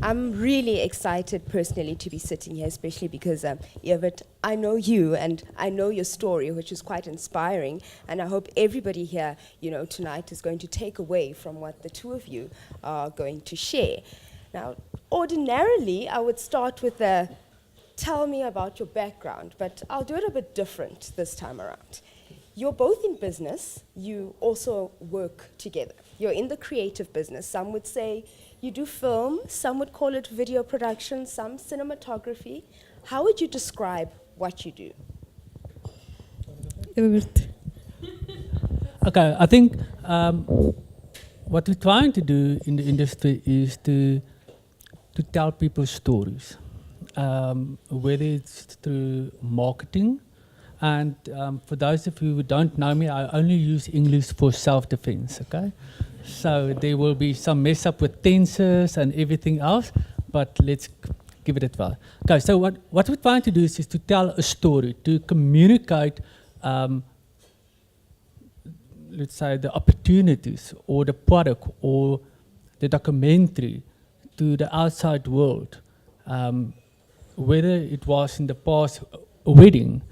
I'm really excited personally to be sitting here, especially because, Evert, I know you and I know your story, which is quite inspiring, and I hope everybody here, tonight is going to take away from what the two of you are going to share. Now, ordinarily, I would start with a tell me about your background, but I'll do it a bit different this time around. You're both in business, you also work together. You're in the creative business. Some would say you do film, some would call it video production, some cinematography. How would you describe what you do? Evert. Okay, I think what we're trying to do in the industry is to tell people stories, whether it's through marketing. And for those of you who don't know me, I only use English for self-defense, okay? So there will be some mess up with tenses and everything else, but let's give it a try. Okay, so what we're trying to do is to tell a story, to communicate, let's say, the opportunities or the product or the documentary to the outside world, whether it was in the past a wedding,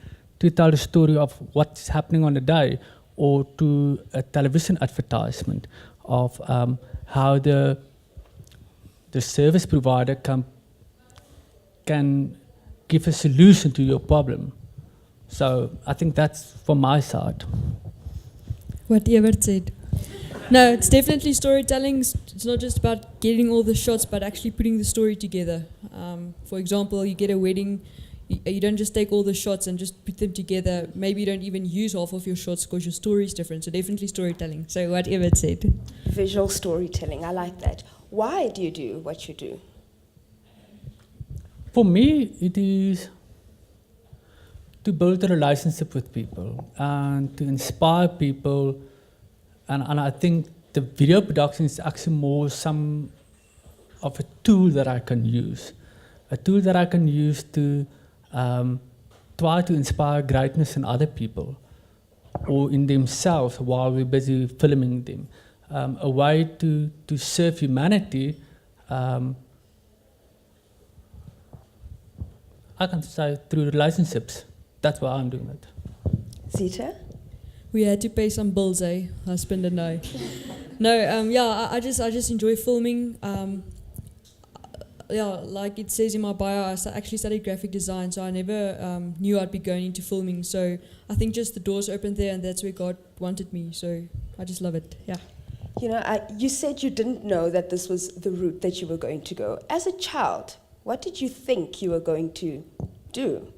to tell the story of what's happening on the day, or to a television advertisement of how the service provider can give a solution to your problem. So I think that's from my side. What Evert said. No, it's definitely storytelling. It's not just about getting all the shots, but actually putting the story together. For example, you get a wedding, you don't just take all the shots and just put them together. Maybe you don't even use half of your shots because your story is different. So definitely storytelling. So what Evert said. Visual storytelling, I like that. Why do you do what you do? For me, it is to build a relationship with people and to inspire people. And I think the video production is actually more some of a tool that I can use. A tool that I can use to try to inspire greatness in other people or in themselves while we're busy filming them. A way to serve humanity, I can say through relationships. That's why I'm doing it. Zita? We had to pay some bills, husband and I. No, yeah, I just enjoy filming. Yeah, like it says in my bio, I actually studied graphic design, so I never knew I'd be going into filming. So I think just the doors opened there, and that's where God wanted me. So I just love it. Yeah. You said you didn't know that this was the route that you were going to go. As a child, what did you think you were going to do?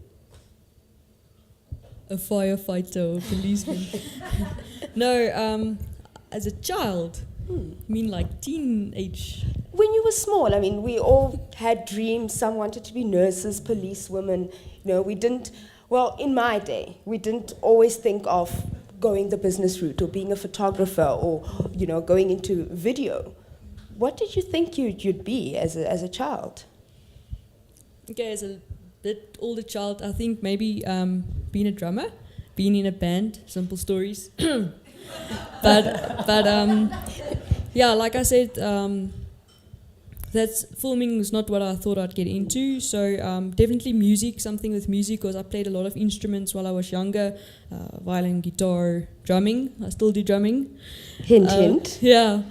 A firefighter or policeman. No, as a child, I mean like teenage. When you were small, I mean, we all had dreams. Some wanted to be nurses, policewomen. We didn't, well, in my day, we didn't always think of going the business route or being a photographer or, going into video. What did you think you'd be as a child? Okay, as a bit older child, I think maybe being a drummer, being in a band, simple stories. but yeah, like I said, that's filming is not what I thought I'd get into. So definitely music, something with music, because I played a lot of instruments while I was younger, violin, guitar, drumming. I still do drumming. Hint, hint. Yeah.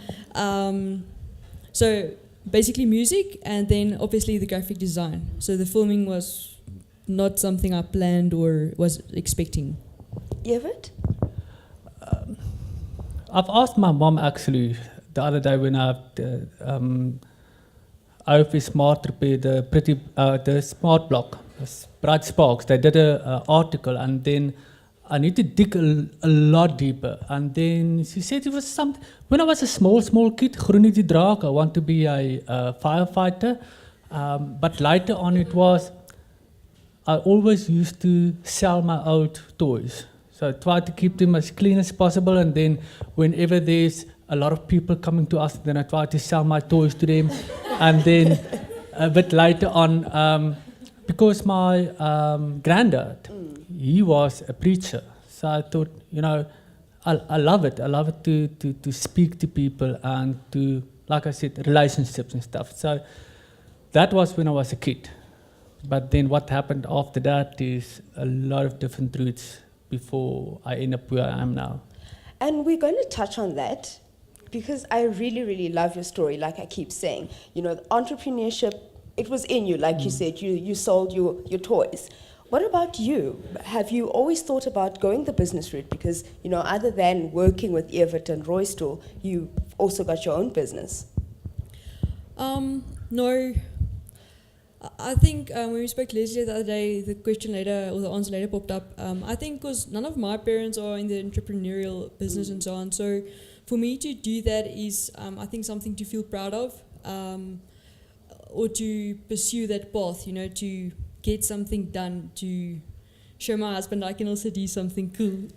So basically music, and then obviously the graphic design. So the filming was not something I planned or was expecting. Evert? I've asked my mom actually the other day when I OV Smart repaired the smart block, Bright Sparks. They did an article, and then I need to dig a lot deeper. And then she said it was something. When I was a small kid, Groenie die Draak, I want to be a firefighter. But later on, it was I always used to sell my old toys. So I tried to keep them as clean as possible, and then whenever there's a lot of people coming to us, then I try to sell my toys to them. And then a bit later on, because my granddad, he was a preacher. So I thought, I love it. I love it to speak to people and to, like I said, relationships and stuff. So that was when I was a kid. But then what happened after that is a lot of different routes before I end up where I am now. And we're going to touch on that because I really, really love your story, like I keep saying. You know, the entrepreneurship, it was in you, like you said, you sold your toys. What about you? Have you always thought about going the business route? Because, you know, other than working with Evert and Roystel, you also got your own business. No. I think when we spoke to Leslie the other day, the question later, or the answer later popped up. I think because none of my parents are in the entrepreneurial business and so on. So for me to do that is, I think, something to feel proud of, or to pursue that path, you know, to get something done, to show my husband I can also do something cool.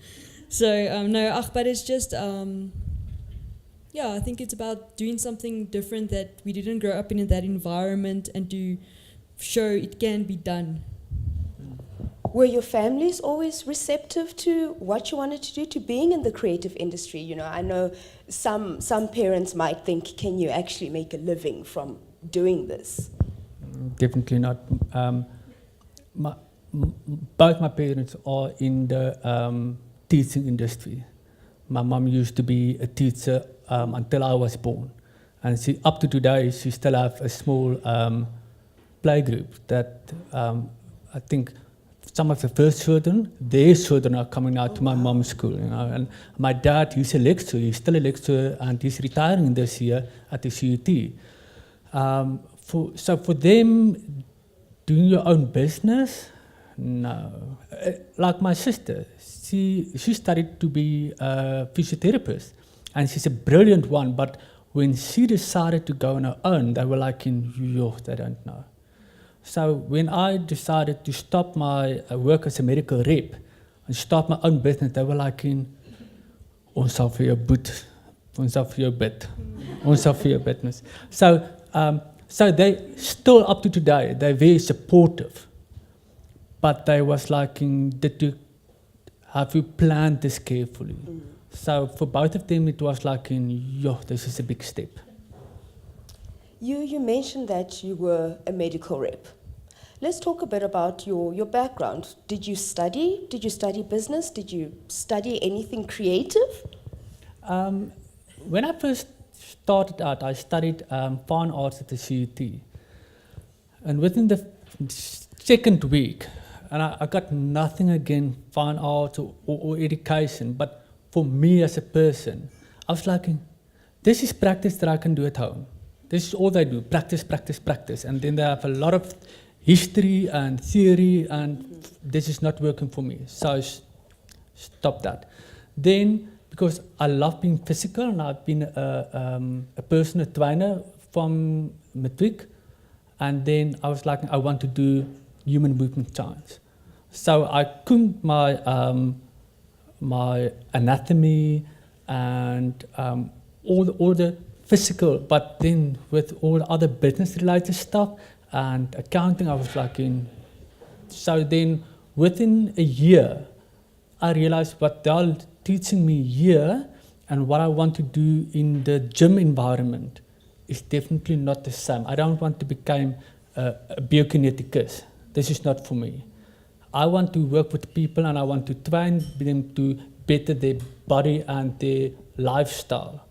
So, no, but it's just, yeah, I think it's about doing something different that we didn't grow up in that environment, and to show it can be done. Were your families always receptive to what you wanted to do, to being in the creative industry? You know, I know some parents might think, can you actually make a living from doing this? Definitely not. Both my parents are in the teaching industry. My mom used to be a teacher until I was born. And she, up to today, she still have a small play group that I think some of the first children, their children are coming out to my mom's school. You know? And my dad, he's a lecturer, he's still a lecturer, and he's retiring this year at the CUT. So for them, doing your own business, no. Like my sister, she studied to be a physiotherapist, and she's a brilliant one, but when she decided to go on her own, they were like, they don't know. So when I decided to stop my work as a medical rep and start my own business, they were like, ons sal vir jou boet, ons sal vir jou bid, ons sal vir jou business. So they still up to today, they're very supportive. But they was like, have you planned this carefully? So for both of them, it was like, this is a big step. You mentioned that you were a medical rep. Let's talk a bit about your background. Did you study? Did you study business? Did you study anything creative? When I first started out, I studied fine arts at the CUT. And within the second week, and I got nothing against fine arts or education, but for me as a person, I was like, this is practice that I can do at home. This is all they do, practice, practice, practice. And then they have a lot of history and theory, and this is not working for me. So I stopped that. Then, because I love being physical, and I've been a personal trainer from matric, and then I was like, I want to do human movement science. So I combed my my anatomy and all the physical, but then with all the other business-related stuff and accounting, I was like So then, within a year, I realized what they're teaching me here and what I want to do in the gym environment is definitely not the same. I don't want to become a biokineticist. This is not for me. I want to work with people, and I want to train them to better their body and their lifestyle,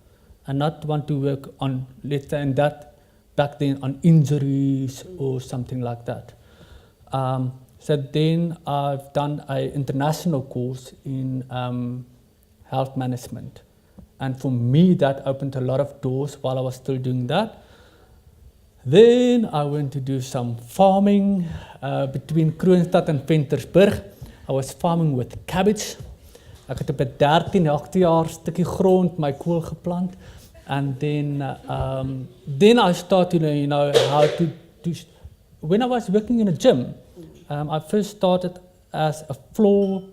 and not want to work on, let's say, in that back then, on injuries or something like that. So then I've done an international course in health management. And for me, that opened a lot of doors while I was still doing that. Then I went to do some farming between Kroonstad and Ventersburg. I was farming with cabbage. Ek het op 'n 13 hektaar stukkie grond my kool geplant. And then I started, how to when I was working in a gym, I first started as a floor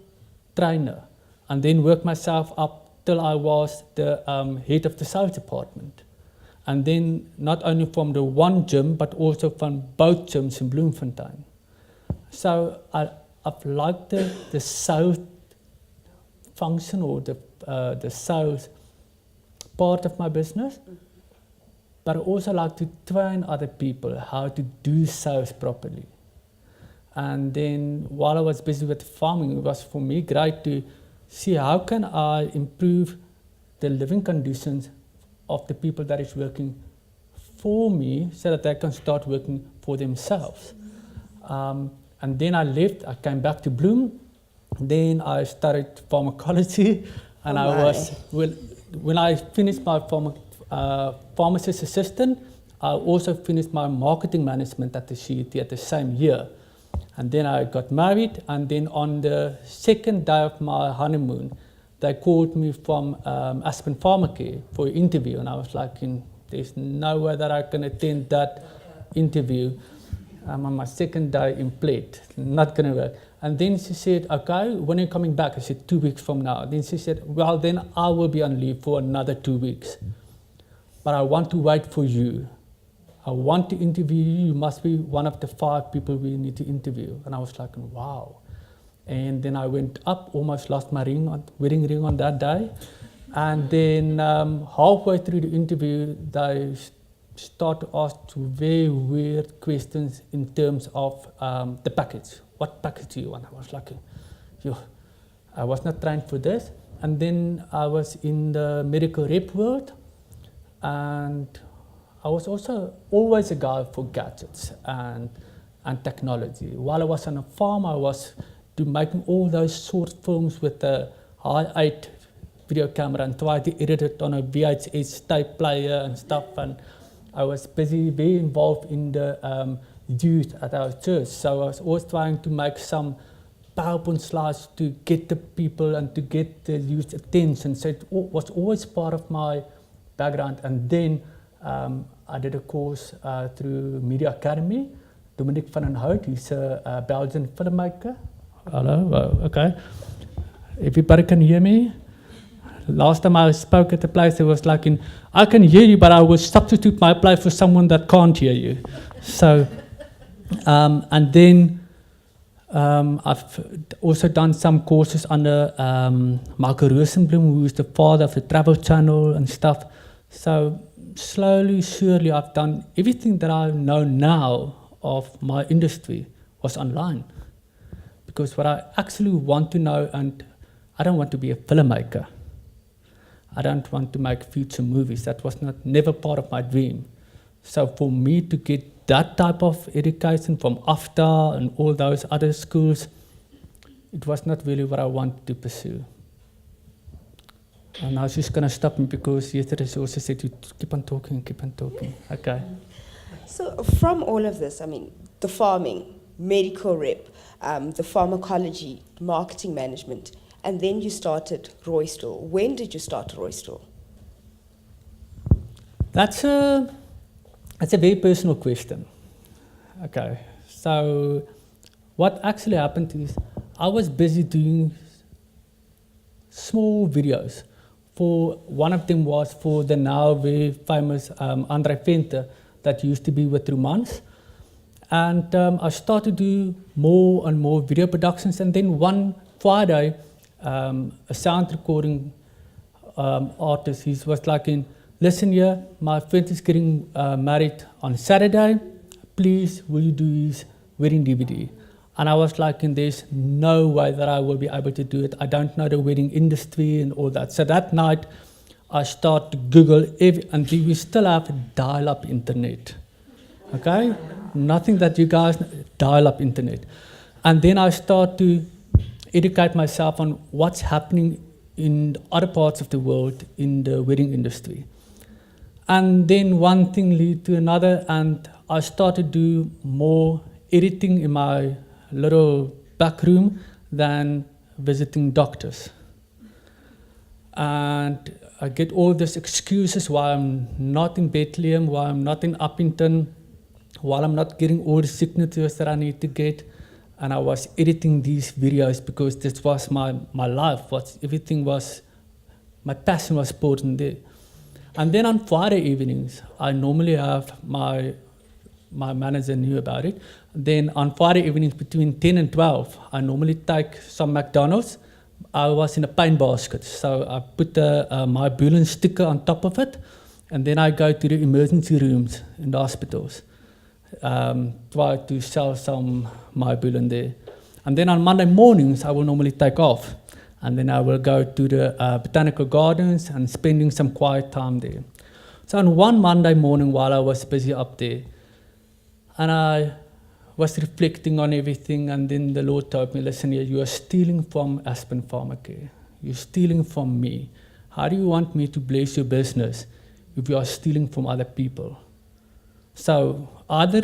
trainer and then worked myself up till I was the head of the sales department. And then not only from the one gym, but also from both gyms in Bloemfontein. So I've liked the sales function or the sales part of my business. but I also like to train other people how to do sales properly. And then while I was busy with farming, it was for me great to see how can I improve the living conditions of the people that is working for me so that they can start working for themselves. And then I left, I came back to Bloem, then I studied pharmacology, and when I finished my pharmacist assistant, I also finished my marketing management at the CET at the same year. And then I got married, and then on the second day of my honeymoon, they called me from Aspen Pharmacare for an interview, and I was like, there's no way that I can attend that interview. I'm on my second day in Plate, not going to work. And then she said, okay, when are you coming back? I said, 2 weeks from now. Then she said, well, then I will be on leave for another 2 weeks. But I want to wait for you. I want to interview you. You must be one of the 5 people we need to interview. And I was like, wow. And then I went up, almost lost my wedding ring on that day. And then halfway through the interview, they started to ask very weird questions in terms of the package. What package do you want? I was like, I was not trained for this. And then I was in the medical rep world, and I was also always a guy for gadgets and technology. While I was on a farm, I was making all those short films with a high-8 video camera and try to edit it on a VHS tape player and stuff. And I was very involved in the youth at our church. So I was always trying to make some PowerPoint slides to get the people and to get the youth attention. So it was always part of my background. And then I did a course through Media Academy. Dominic van den Hout, he's a Belgian filmmaker. Hello, okay. Everybody can hear me? Last time I spoke at the place, it was like, I can hear you, but I will substitute my place for someone that can't hear you. So, and then I've also done some courses under Marco Rosenblum, who is the father of the Travel Channel and stuff. So slowly, surely, I've done everything that I know now of my industry was online. Because what I actually want to know, and I don't want to be a filmmaker. I don't want to make future movies. That was never part of my dream. So for me to get that type of education from AFTA and all those other schools, it was not really what I wanted to pursue. And I was just going to stop me because yesterday she also said, you keep on talking. Okay. So from all of this, I mean, the farming, medical rep, the pharmacology, marketing management, and then you started Roystel. When did you start Roystel? That's a very personal question. Okay, so what actually happened is I was busy doing small videos. One of them was for the now very famous Andre Venter that used to be with Romans. And I started to do more and more video productions. And then one Friday, a sound recording artist, he was like, listen here, my friend is getting married on Saturday. Please, will you do his wedding DVD? And I was like, there's no way that I will be able to do it. I don't know the wedding industry and all that. So that night, I started to Google, and we still have dial-up internet. Okay? Nothing that you guys dial-up internet. And then I started to educate myself on what's happening in other parts of the world in the wedding industry. And then one thing led to another, and I started to do more editing in my little back room than visiting doctors. And I get all these excuses why I'm not in Bethlehem, why I'm not in Uppington, why I'm not getting all the signatures that I need to get. And I was editing these videos because this was my life. Everything was, my passion was put in there. And then on Friday evenings, I normally have my manager knew about it. Then on Friday evenings between 10 and 12, I normally take some McDonald's. I was in a paint basket, so I put my Bulen sticker on top of it, And then I go to the emergency rooms in the hospitals, try to sell some my bullion there. And then on Monday mornings, I will normally take off. And then I will go to the botanical gardens and spending some quiet time there. So on one Monday morning while I was busy up there, and I was reflecting on everything, and then the Lord told me, listen here, you are stealing from Aspen Pharmacare. You're stealing from me. How do you want me to bless your business if you are stealing from other people? So either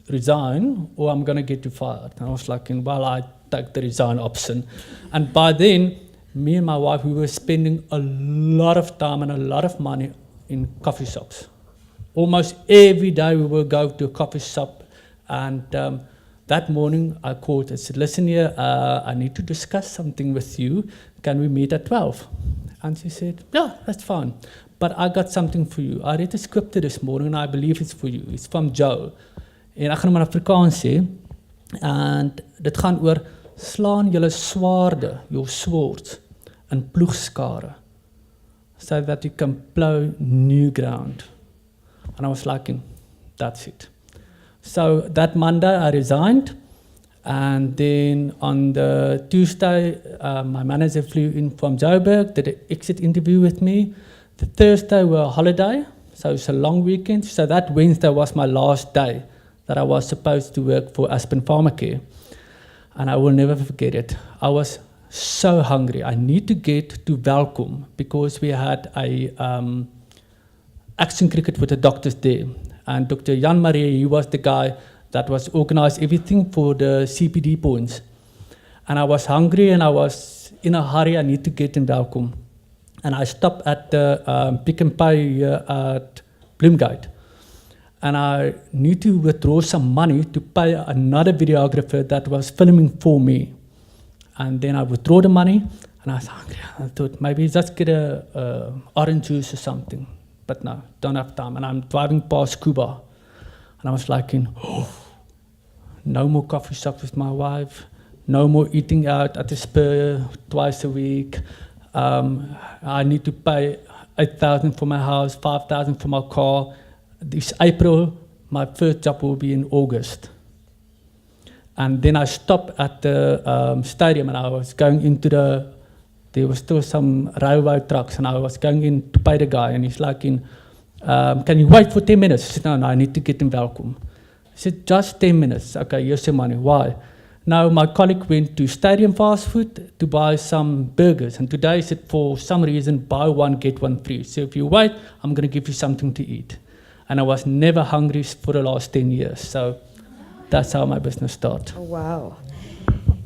resign or I'm going to get you fired. And I was like, well, I take the resign option. And by then, me and my wife, we were spending a lot of time and a lot of money in coffee shops. Almost every day we will go to a coffee shop. And that morning I called and said, listen here, I need to discuss something with you. Can we meet at 12? And she said, yeah, that's fine. But I got something for you. I read the scripture this morning and I believe it's for you. It's from Joe. En ek gaan hom in Afrikaans sê. En dit gaan oor slaan julle swaarde, your swords, in ploegskare, so that you can plow new ground. And I was like, that's it. So that Monday I resigned. And then on the Tuesday, my manager flew in from Joburg, did an exit interview with me. The Thursday we were on holiday, so it's a long weekend. So that Wednesday was my last day that I was supposed to work for Aspen Pharmacare. And I will never forget it. I was so hungry. I need to get to Welkom because we had a action cricket with the doctors there. And Dr. Jan Marie, he was the guy that was organized everything for the CPD points. And I was hungry and I was in a hurry. I need to get in Welkom. And I stopped at the Pick and Pay here at Bloemfontein. And I need to withdraw some money to pay another videographer that was filming for me. And then I withdrew the money and I was hungry. I thought maybe just get a orange juice or something. But no, don't have time. And I'm driving past Cuba. And I was like, no more coffee shops with my wife, no more eating out at the Spur twice a week. I need to pay 8,000 for my house, 5,000 for my car. This April, my first job will be in August. And then I stopped at the stadium and I was going into there was still some railway trucks and I was going in to pay the guy and he's like, can you wait for 10 minutes? I said, no, I need to get in Welkom. He said, just 10 minutes. Okay, here's your money. Why? Now, my colleague went to Stadium Fast Food to buy some burgers. And today he said, for some reason, buy one, get one free. So if you wait, I'm going to give you something to eat. And I was never hungry for the last 10 years. So that's how my business started. Oh, wow.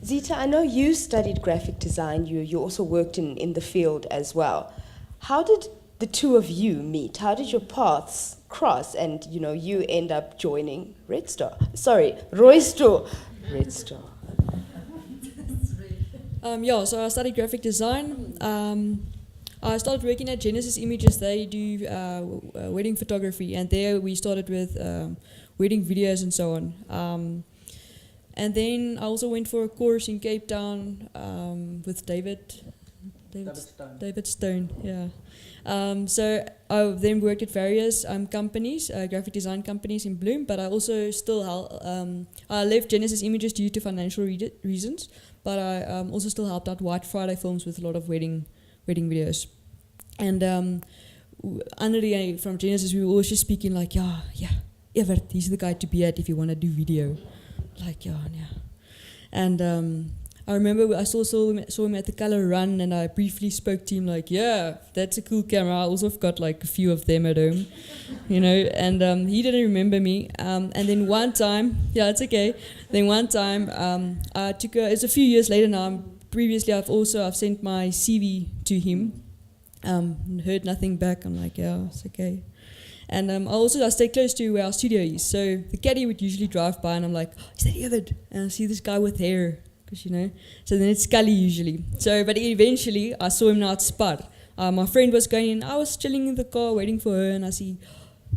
Zita, I know you studied graphic design. You also worked in the field as well. How did the two of you meet? How did your paths cross and, you end up joining Red Star? Sorry, Roy Store. Red Star. So I studied graphic design. I started working at Genesis Images. They do wedding photography, and there we started with wedding videos and so on. And then I also went for a course in Cape Town with David Stone. Yeah. So I then worked at various companies, graphic design companies in Bloem, but I also I left Genesis Images due to financial reasons, but I also still helped out White Friday Films with a lot of wedding videos. And from Genesis, we were always just speaking like, yeah, Evert, he's the guy to be at if you want to do video. Like, yeah. And I remember I saw him at the Color Run, and I briefly spoke to him like, yeah, that's a cool camera. I also got like a few of them at home, and he didn't remember me. And then one time, yeah, it's okay. Then one time, I took it's a few years later now. Previously, I've sent my CV to him. Heard nothing back. I'm like, yeah, it's okay. And I stay close to where our studio is. So the caddy would usually drive by, and I'm like, oh, is that Evert? And I see this guy with hair. So then it's Scully usually. But eventually I saw him now at Spar. My friend was going in. I was chilling in the car waiting for her, and I see,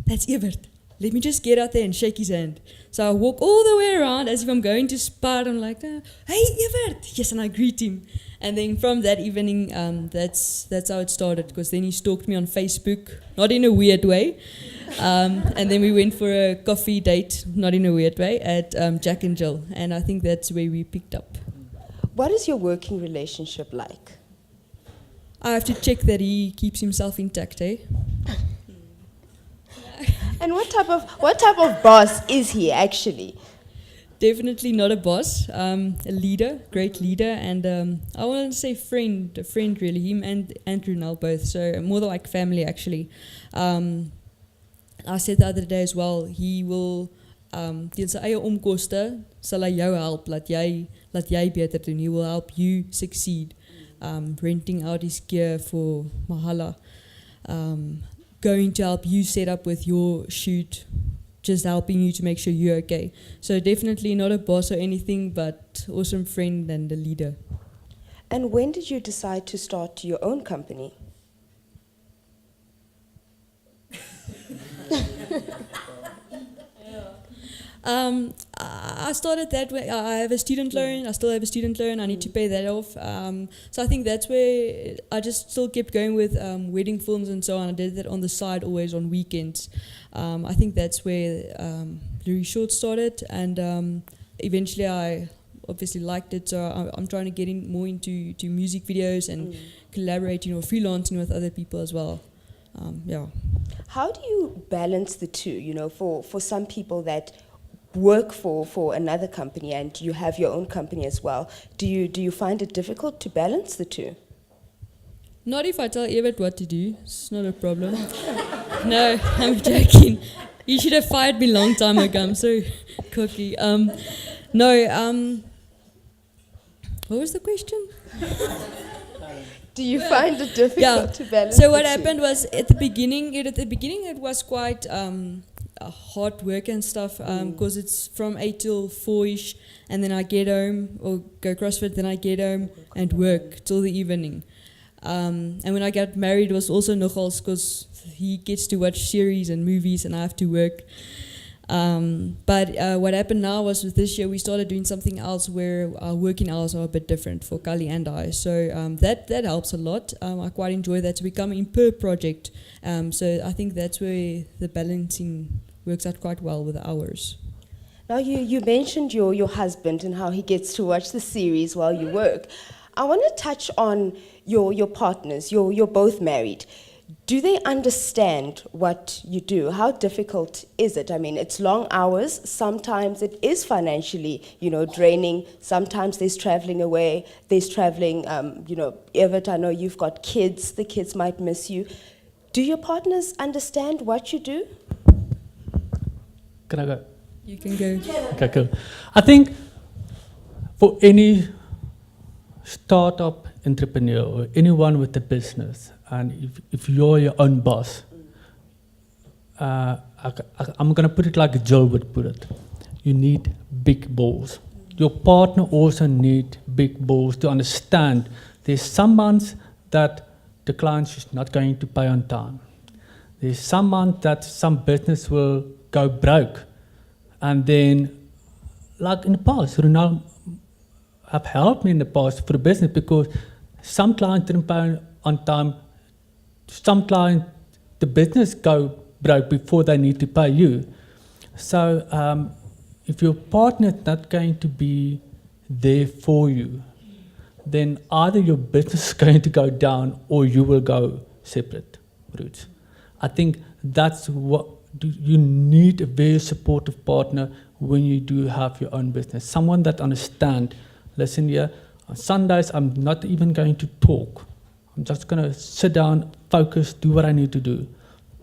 that's Evert. let me just get out there and shake his hand. So I walk all the way around as if I'm going to spar. I'm like, hey, Evert! Yes, and I greet him. And then from that evening, that's how it started, because then he stalked me on Facebook, not in a weird way. And then we went for a coffee date, not in a weird way, at Jack and Jill. And I think that's where we picked up. What is your working relationship like? I have to check that he keeps himself intact, eh? And what type of boss is he actually? Definitely not a boss, a leader, great leader, and I want to say a friend really, him and Runel both, so more like family actually. I said the other day as well, he will, teen sy eie omkoste, sal hy jou help, laat jy beter doen. He will help you succeed, renting out his gear for Mahala, going to help you set up with your shoot, just helping you to make sure you're okay. So definitely not a boss or anything, but awesome friend and a leader. And when did you decide to start your own company? I started that way. I have a student loan. I still have a student loan. I need to pay that off. So I think that's where I just still kept going with wedding films and so on. I did that on the side, always on weekends. I think that's where Blurry Short started, and eventually I obviously liked it. So I'm trying to get in more into music videos and collaborating or freelancing with other people as well. Yeah. How do you balance the two? You know, for some people that work for another company and you have your own company as well, do you find it difficult to balance the two? Not if I tell Evert what to do. It's not a problem. No, I'm joking. You should have fired me a long time ago. I'm so cocky. No. What was the question? Do you find it difficult to balance? So what the two? happened was at the beginning it was quite hard work and stuff, because it's from 8 till 4ish, and then I get home or go CrossFit, then I get home and work till the evening. And when I got married, it was also nogals because he gets to watch series and movies and I have to work. But what happened now was with this year we started doing something else where our working hours are a bit different for Kali and I. So that helps a lot. I quite enjoy that. So we come in per project. So I think that's where the balancing works out quite well with the hours. Now you mentioned your husband and how he gets to watch the series while you work. I want to touch on your partners. You're both married. Do they understand what you do? How difficult is it? I mean, it's long hours. Sometimes it is financially, draining. Sometimes there's traveling away. There's traveling, Evert, I know you've got kids. The kids might miss you. Do your partners understand what you do? Can I go? You can go. Okay, cool. I think for any startup entrepreneur or anyone with a business, and if you're your own boss, I'm going to put it like Joe would put it. You need big balls. Your partner also needs big balls to understand there's some months that the client is not going to pay on time. There's some months that some business will go broke. And then, like in the past, Ronald have helped me in the past for the business because some clients didn't pay on time. Some clients, the business go broke before they need to pay you. So if your partner is not going to be there for you, then either your business is going to go down or you will go separate routes. I think that's what you need, a very supportive partner when you do have your own business. Someone that understands, listen here, on Sundays I'm not even going to talk. I'm just going to sit down, focus, do what I need to do.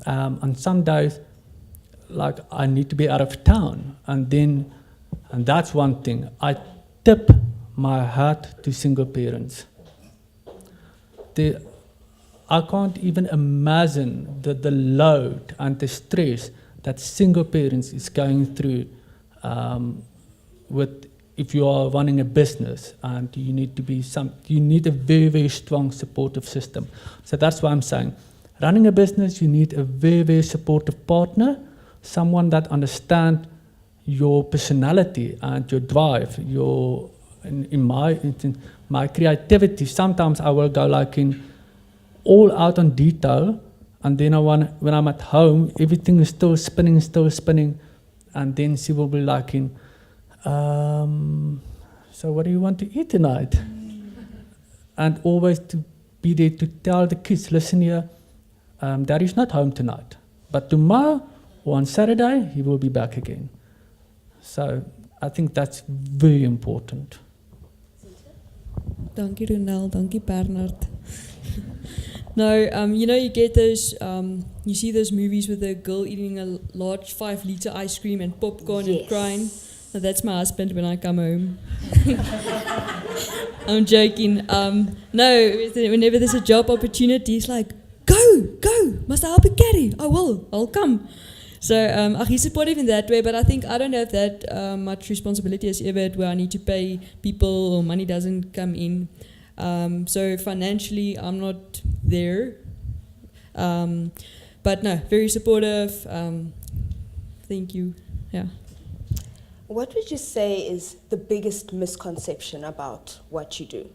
On some days, like I need to be out of town. And that's one thing. I tip my hat to single parents. I can't even imagine the load and the stress that single parents is going through with if you are running a business and you need a very, very strong supportive system. So that's why I'm saying, running a business, you need a very, very supportive partner someone that understands your personality and your drive, in my creativity. Sometimes I will go like in all out on detail, and then when I'm at home, everything is still spinning, and then she will be like in, so what do you want to eat tonight? And always to be there to tell the kids, listen here, Daddy's not home tonight, but tomorrow or on Saturday, he will be back again. So I think that's very important. Dankie Ronel, dankie Bernard. No, you get those, you see those movies with a girl eating a large 5-liter ice cream and popcorn and crying. Now, that's my husband when I come home. I'm joking. No, whenever there's a job opportunity, it's like, go, must I help you carry? I will, I'll come. So he's supportive in that way, but I think I don't have that much responsibility as Evert, where I need to pay people or money doesn't come in. So financially, I'm not there. But no, very supportive. Thank you. Yeah. What would you say is the biggest misconception about what you do?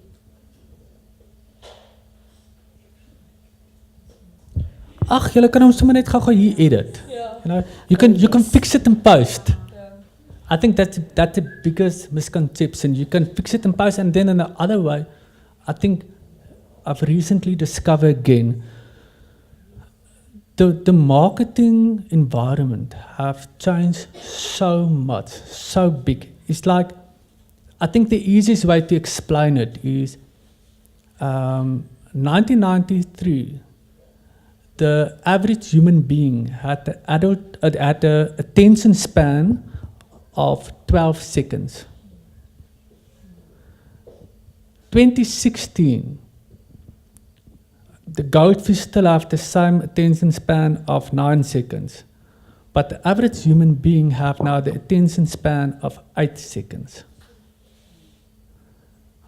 Ach, julle kan hom sommer net gou hier edit. Yeah. You know, you can fix it in post. Yeah. I think that's the biggest misconception. You can fix it in post, and then in the other way, I think I've recently discovered again, the marketing environment have changed so much, so big. It's like, I think the easiest way to explain it is 1993, the average human being had a attention span of 12 seconds. 2016, the goldfish still have the same attention span of 9 seconds, but the average human being have now the attention span of 8 seconds.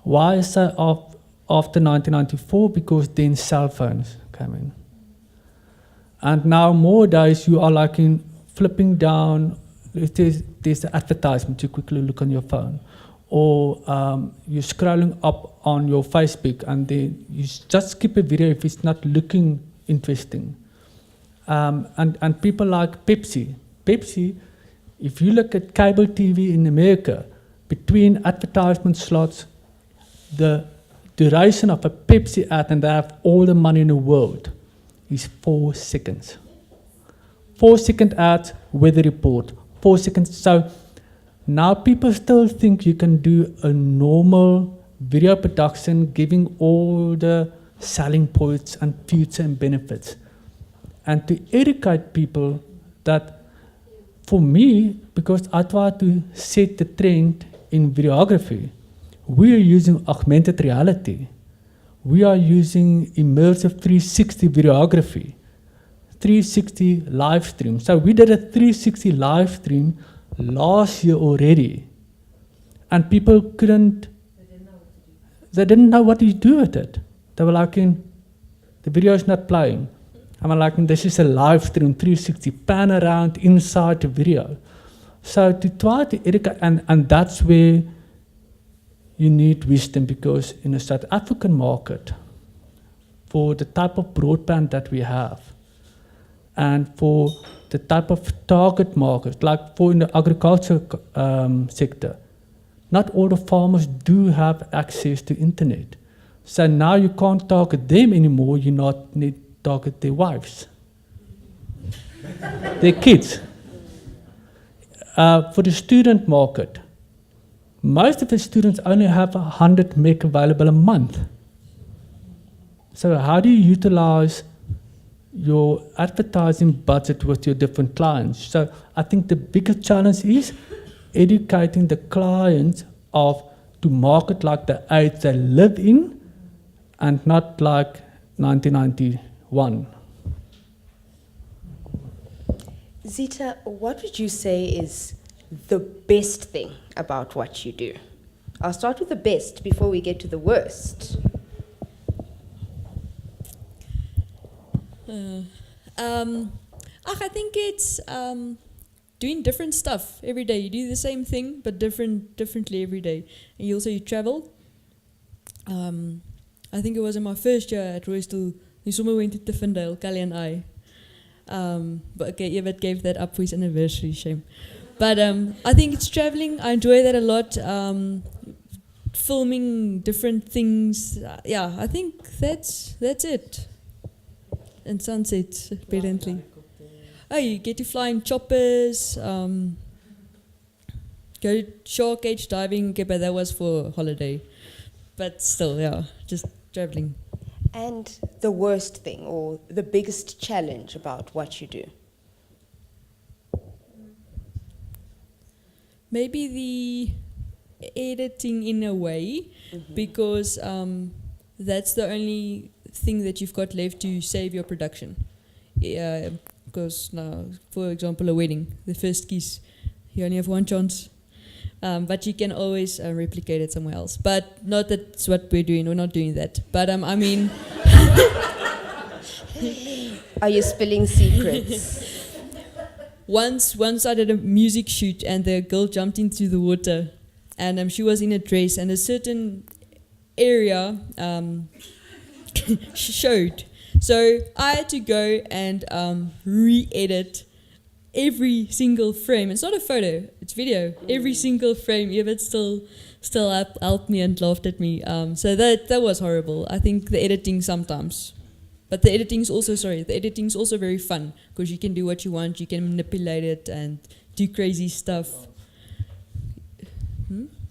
Why is that after 1994? Because then cell phones came in. And now more days you are like in flipping down, there's the advertisement, you quickly look on your phone. Or you're scrolling up on your Facebook and then you just skip a video if it's not looking interesting. And people like Pepsi. Pepsi, if you look at cable TV in America, between advertisement slots, the duration of a Pepsi ad, and they have all the money in the world, is 4 seconds. 4-second ads, weather report, 4 seconds. So now people still think you can do a normal video production, giving all the selling points and future and benefits. And to educate people that, for me, because I try to set the trend in videography, we are using augmented reality. We are using immersive 360 videography, 360 live stream. So we did a 360 live stream last year already, and people couldn't, they didn't know what to do with it. They were like, the video is not playing. I'm like, this is a live stream, 360, pan around inside the video. So to try to educate, and that's where you need wisdom, because in the South African market, for the type of broadband that we have, and for the type of target market, like for in the agriculture sector, not all the farmers do have access to internet. So now you can't target them anymore, you not need to target their wives, their kids. For the student market, most of the students only have 100 meg available a month. So how do you utilize your advertising budget with your different clients? So I think the biggest challenge is educating the clients to market like the age they live in, and not like 1991. Zita, what would you say is the best thing about what you do? I'll start with the best before we get to the worst. I think it's doing different stuff every day. You do the same thing, but differently every day. And you travel. I think it was in my first year at Roystel. We somewhere went to Tiffindale, Callie and I. But okay, Evert gave that up for his anniversary, shame. But I think it's traveling. I enjoy that a lot. Filming different things. Yeah, I think that's it. And sunsets, apparently. Oh, you get to fly in choppers. Go shark cage diving. Okay, but that was for holiday. But still, yeah, just traveling. And the worst thing or the biggest challenge about what you do? Maybe the editing in a way, because that's the only thing that you've got left to save your production. Because now, for example, a wedding, the first kiss, you only have one chance. But you can always replicate it somewhere else. But not that's what we're doing. We're not doing that. But I mean... Are you spilling secrets? Once I did a music shoot and the girl jumped into the water and she was in a dress and a certain area showed. So I had to go and re-edit every single frame. It's not a photo, it's video. Every single frame. Evert still helped me and laughed at me. So that was horrible. I think the editing sometimes. But the editing's also very fun because you can do what you want, you can manipulate it and do crazy stuff.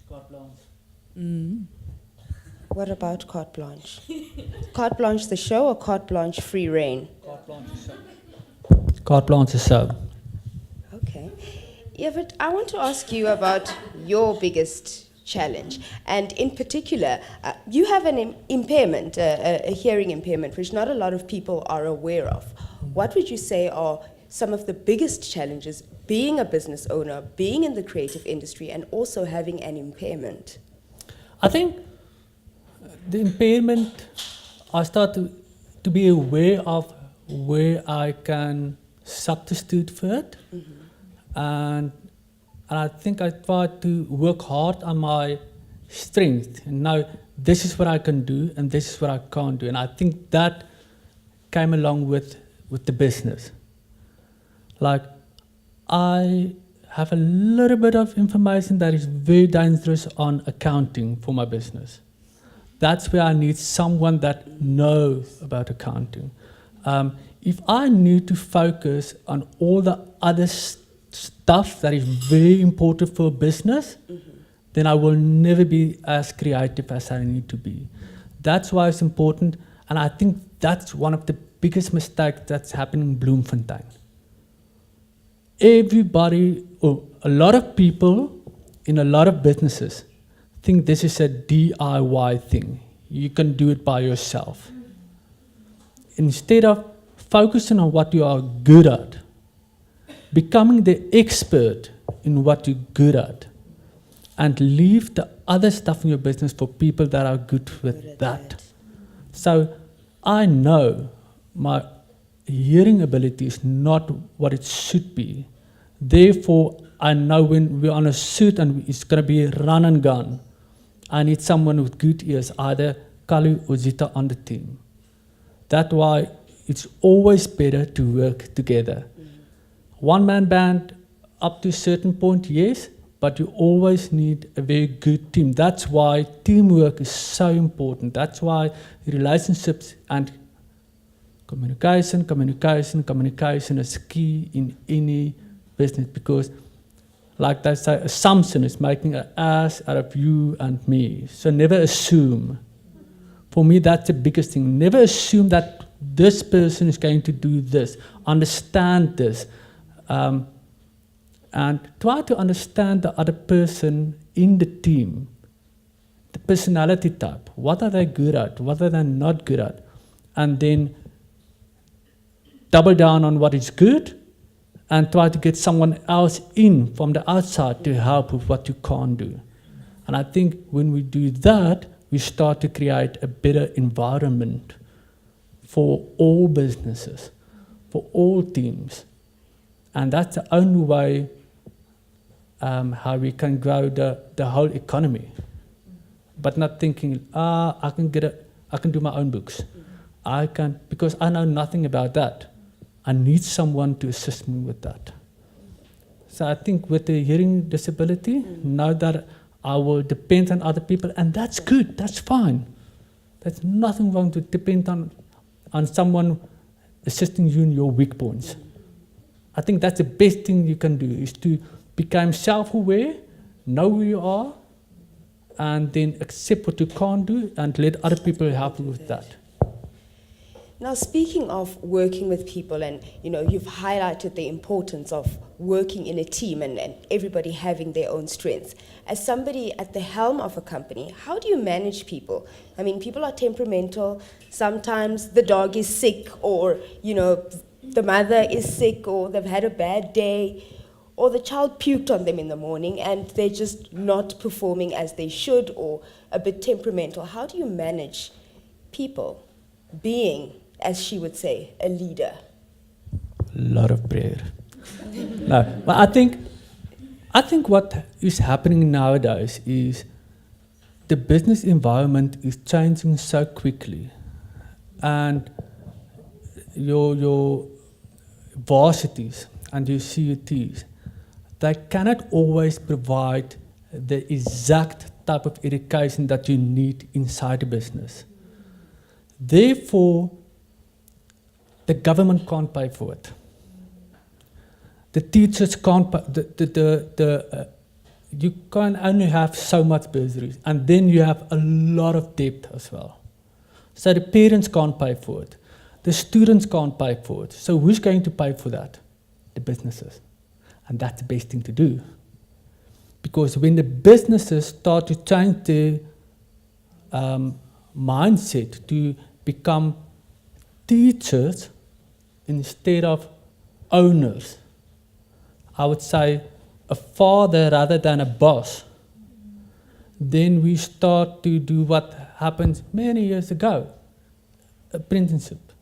Carte blanche. What about carte blanche? Carte blanche the show or carte blanche free reign? Carte blanche is so. Carte blanche is so. Okay. Evert, I want to ask you about your biggest challenge. And in particular, you have an impairment, a hearing impairment, which not a lot of people are aware of. What would you say are some of the biggest challenges being a business owner, being in the creative industry, and also having an impairment? I think the impairment, I start to be aware of where I can substitute for it. And I think I try to work hard on my strength. And now this is what I can do and this is what I can't do. And I think that came along with the business. Like, I have a little bit of information that is very dangerous on accounting for my business. That's where I need someone that knows about accounting. If I need to focus on all the other stuff that is very important for business, then I will never be as creative as I need to be. That's why it's important, and I think that's one of the biggest mistakes that's happening in Bloemfontein. Everybody, or a lot of people in a lot of businesses think this is a DIY thing. You can do it by yourself. Instead of focusing on what you are good at, becoming the expert in what you're good at, and leave the other stuff in your business for people that are good with that. So I know my hearing ability is not what it should be. Therefore, I know when we're on a shoot and it's going to be run and gun, I need someone with good ears, either Kali or Zita on the team. That's why it's always better to work together. One-man band up to a certain point, yes, but you always need a very good team. That's why teamwork is so important. That's why relationships and communication is key in any business, because like they say, assumption is making an ass out of you and me. So never assume. For me, that's the biggest thing. Never assume that this person is going to do this. Understand this. And try to understand the other person in the team, the personality type. What are they good at? What are they not good at? And then double down on what is good and try to get someone else in from the outside to help with what you can't do. And I think when we do that, we start to create a better environment for all businesses, for all teams. And that's the only way how we can grow the whole economy, but not thinking, I can do my own books. I can, because I know nothing about that. I need someone to assist me with that. So I think with the hearing disability, now that I will depend on other people, and that's good, that's fine. There's nothing wrong to depend on someone assisting you in your weak points. I think that's the best thing you can do, is to become self-aware, know who you are, and then accept what you can't do and let other people help you with that. Now, speaking of working with people, and you've highlighted the importance of working in a team and everybody having their own strengths. As somebody at the helm of a company, how do you manage people? I mean, people are temperamental. Sometimes the dog is sick, or the mother is sick, or they've had a bad day, or the child puked on them in the morning and they're just not performing as they should, or a bit temperamental. How do you manage people being, as she would say, a leader? A lot of prayer. No, but I think what is happening nowadays is the business environment is changing so quickly, and your varsities and your CUTs, they cannot always provide the exact type of education that you need inside a business. Therefore, the government can't pay for it. The teachers can't pay, you can only have so much bursaries, and then you have a lot of debt as well. So the parents can't pay for it. The students can't pay for it. So who's going to pay for that? The businesses. And that's the best thing to do. Because when the businesses start to change their mindset to become teachers instead of owners, I would say a father rather than a boss, then we start to do what happened many years ago, apprenticeship.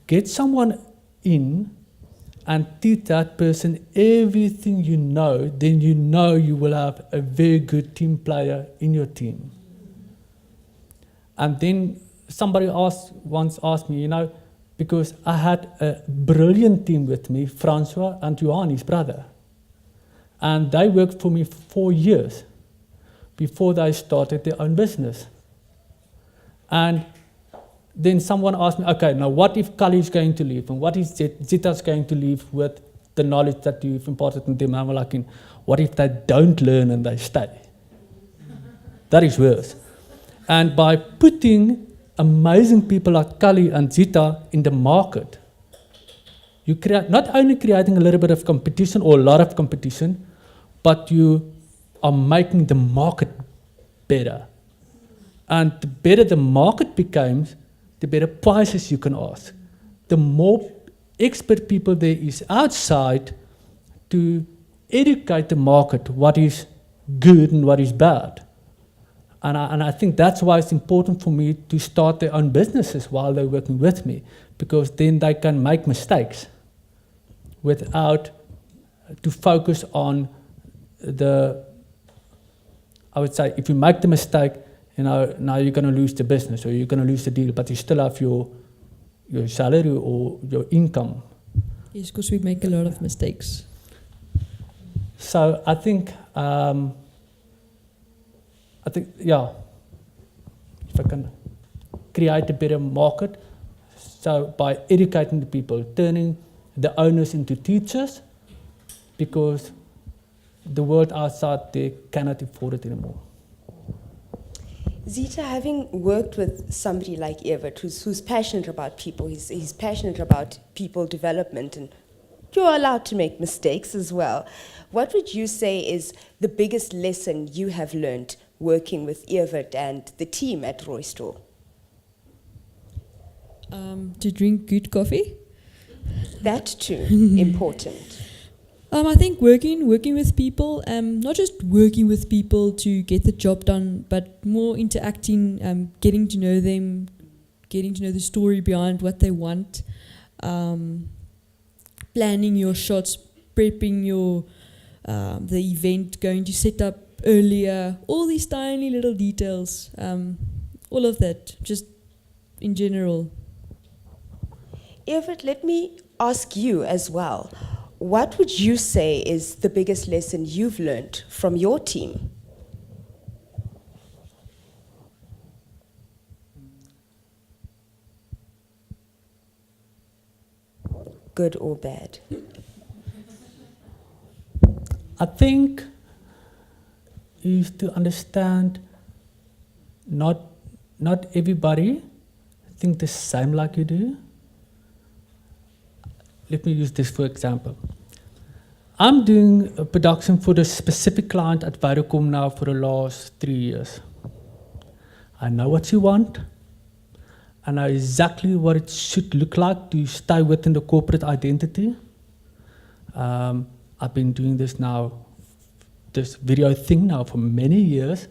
Get someone in and teach that person everything you know, then you will have a very good team player in your team. And then somebody once asked me, because I had a brilliant team with me, Francois and Johan, his brother. And they worked for me for 4 years before they started their own business. And then someone asked me, okay, now what if Kali is going to leave? And what if Zita is going to leave with the knowledge that you've imparted in them? And I'm like, what if they don't learn and they stay? That is worse. And by putting amazing people like Kali and Zita in the market, you create not only creating a little bit of competition or a lot of competition, but you are making the market better. And the better the market becomes, the better prices you can ask. The more expert people there is outside to educate the market what is good and what is bad. And I think that's why it's important for me to start their own businesses while they're working with me, because then they can make mistakes without to focus on I would say, if you make the mistake, now you're going to lose the business or you're going to lose the deal, but you still have your salary or your income. Yes, because we make a lot of mistakes. So I think, yeah, if I can create a better market, so by educating the people, turning the owners into teachers, because the world outside there cannot afford it anymore. Zita, having worked with somebody like Evert, who's passionate about people, he's passionate about people development, and you're allowed to make mistakes as well. What would you say is the biggest lesson you have learned working with Evert and the team at Roystor? To drink good coffee. That too, important. I think working with people, not just working with people to get the job done, but more interacting, getting to know them, getting to know the story behind what they want, planning your shots, prepping your the event going to set up earlier, all these tiny little details, all of that, just in general. Evert, let me ask you as well. What would you say is the biggest lesson you've learned from your team? Good or bad? I think is to understand not everybody think the same like you do. Let me use this for example. I'm doing a production for the specific client at Vodacom now for the last 3 years. I know what you want. I know exactly what it should look like to stay within the corporate identity. I've been doing this now, this video thing now for many years.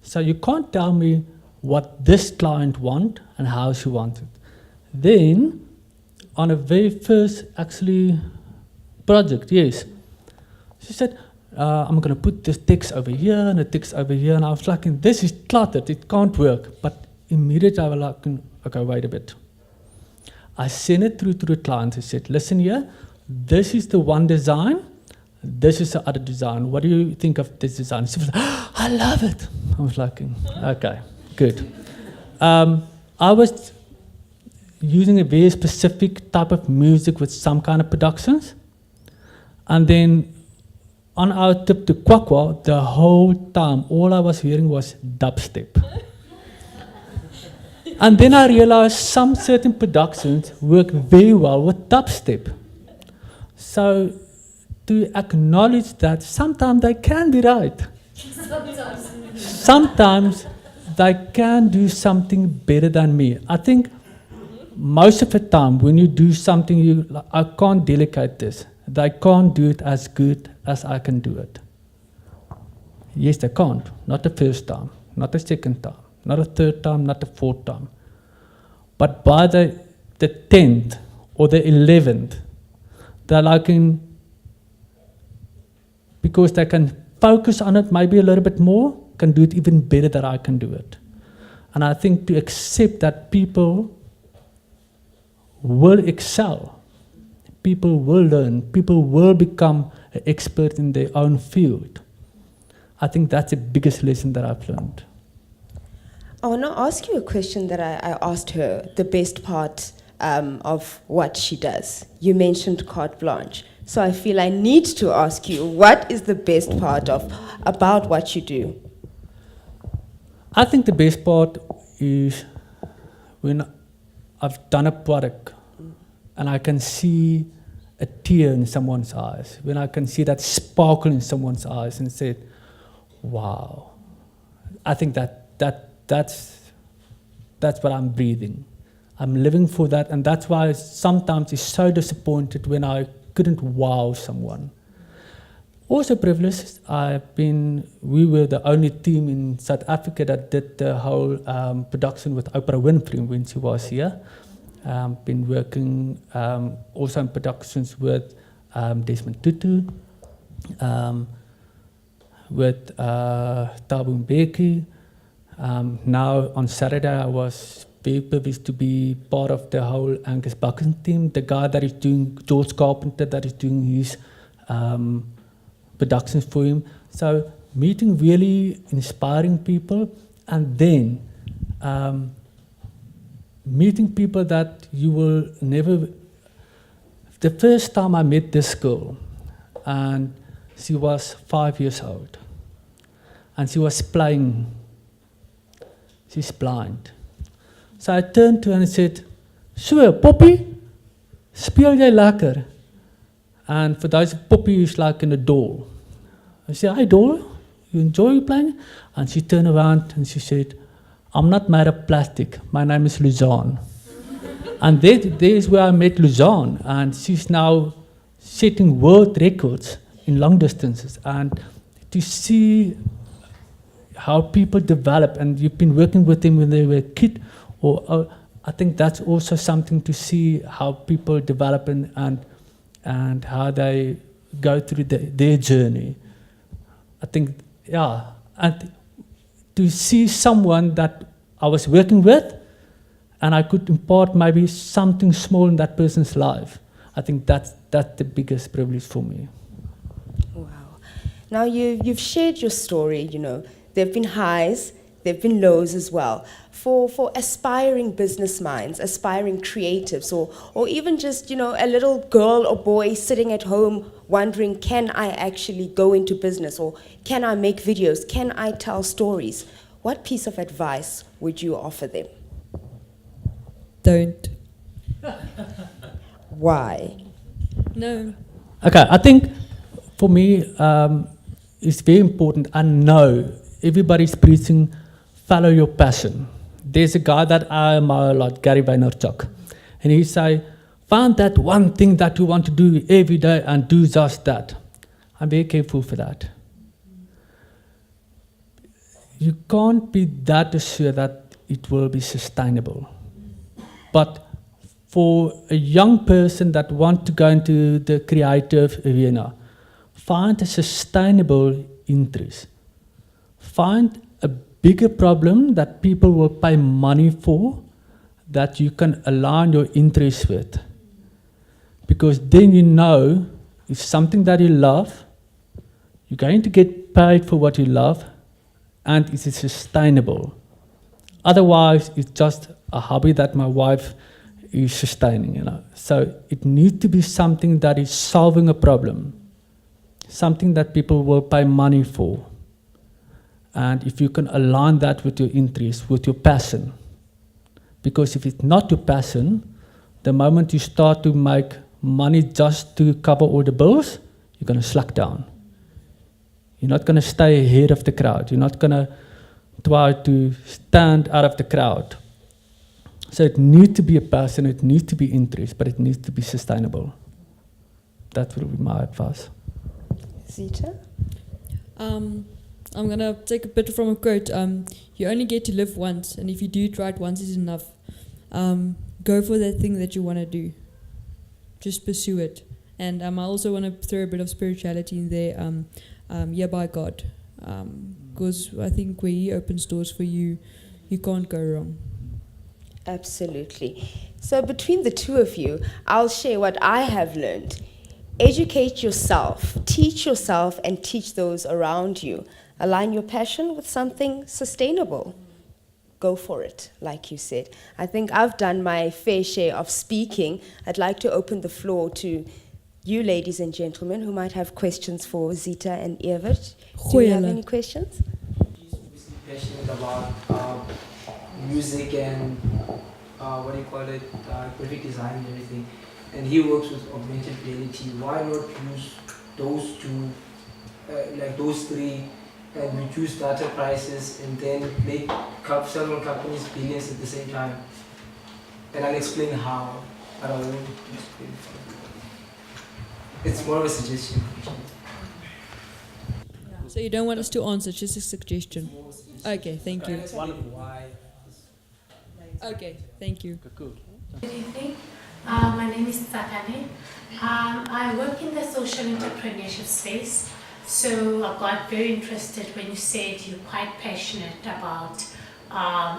So you can't tell me what this client wants and how she wants it. Then, on a very first actually project, yes, she said, I'm going to put this text over here and the text over here. And I was like, this is cluttered, it can't work. But immediately I was like, okay, wait a bit. I sent it through to the client. I said, listen here, this is the one design, this is the other design. What do you think of this design? She was like, I love it. I was like, okay, good. I was using a very specific type of music with some kind of productions. And then on our trip to Kwakwa, the whole time, all I was hearing was dubstep. And then I realized some certain productions work very well with dubstep. So to acknowledge that sometimes they can be right. Sometimes they can do something better than me. I think most of the time when you do something, I can't delegate this. They can't do it as good as I can do it. Yes, they can't. Not the first time, not the second time, not the third time, not the fourth time. But by the 10th or the 11th, they're like because they can focus on it maybe a little bit more, can do it even better than I can do it. And I think to accept that people will excel, people will learn, people will become an expert in their own field. I think that's the biggest lesson that I've learned. I want to ask you a question that I asked her, the best part of what she does. You mentioned carte blanche. So I feel I need to ask you, what is the best part about what you do? I think the best part is when I've done a product and I can see a tear in someone's eyes, when I can see that sparkle in someone's eyes and say, wow. I think that's what I'm breathing. I'm living for that, and that's why sometimes it's so disappointed when I couldn't wow someone. Also privileged, we were the only team in South Africa that did the whole production with Oprah Winfrey when she was here. Been working also in productions with Desmond Tutu, with Thabo Mbeki. Now on Saturday I was very privileged to be part of the whole Angus Buchan team, the guy that is doing, George Carpenter, that is doing his productions for him. So meeting really inspiring people, and then meeting people that you will never... The first time I met this girl, and she was 5 years old, and she was playing. She's blind. So I turned to her and said, "So, Poppy, speel jy lekker?" And for those, Poppy is like in a doll. I said, "Hi, doll, you enjoy playing?" And she turned around and she said, "I'm not made of plastic. My name is Luzanne." And there's where I met Luzanne, and she's now setting world records in long distances. And to see how people develop, and you've been working with them when they were a kid, I think that's also something to see how people develop and how they go through their journey. I think, yeah, and to see someone that I was working with, and I could impart maybe something small in that person's life. I think that's the biggest privilege for me. Wow. Now you've shared your story, you know. There have been highs, there have been lows as well. For aspiring business minds, aspiring creatives, or even just, you know, a little girl or boy sitting at home wondering, can I actually go into business, or can I make videos, can I tell stories? What piece of advice would you offer them? Don't. Why? No. Okay, I think for me, it's very important. I know everybody's preaching, follow your passion. There's a guy that I admire a lot, Gary Vaynerchuk, and he say, find that one thing that you want to do every day and do just that. I'm very careful for that. You can't be that assured that it will be sustainable. But for a young person that wants to go into the creative arena, find a sustainable interest. Find a bigger problem that people will pay money for, that you can align your interests with. Because then you know it's something that you love, you're going to get paid for what you love, and it is sustainable. Otherwise, it's just a hobby that my wife is sustaining, you know. So it needs to be something that is solving a problem, something that people will pay money for. And if you can align that with your interest, with your passion, because if it's not your passion, the moment you start to make money just to cover all the bills, you're going to slack down. You're not going to stay ahead of the crowd. You're not going to try to stand out of the crowd. So it needs to be a passion, it needs to be interest, but it needs to be sustainable. That would be my advice. Zita? I'm going to take a bit from a quote. You only get to live once, and if you do it right, once is enough. Go for that thing that you want to do. Just pursue it. And I also want to throw a bit of spirituality in there, yeah, by God. Because I think where He opens doors for you, you can't go wrong. Absolutely. So between the two of you, I'll share what I have learned. Educate yourself, teach yourself, and teach those around you. Align your passion with something sustainable. Go for it, like you said. I think I've done my fair share of speaking. I'd like to open the floor to you, ladies and gentlemen, who might have questions for Zita and Evert. Do you have any questions? He's obviously passionate about music and graphic design and everything. And he works with augmented reality. Why not use those two, like those three, and reduce data prices and then make several companies billions at the same time? And I'll explain how, but I won't explain it. It's more of a suggestion. So you don't want us to answer, just a suggestion. Okay, thank you. One of why. Okay, thank you. Cool. Good evening. My name is Tsakane. I work in the social entrepreneurship space, so I got very interested when you said you're quite passionate about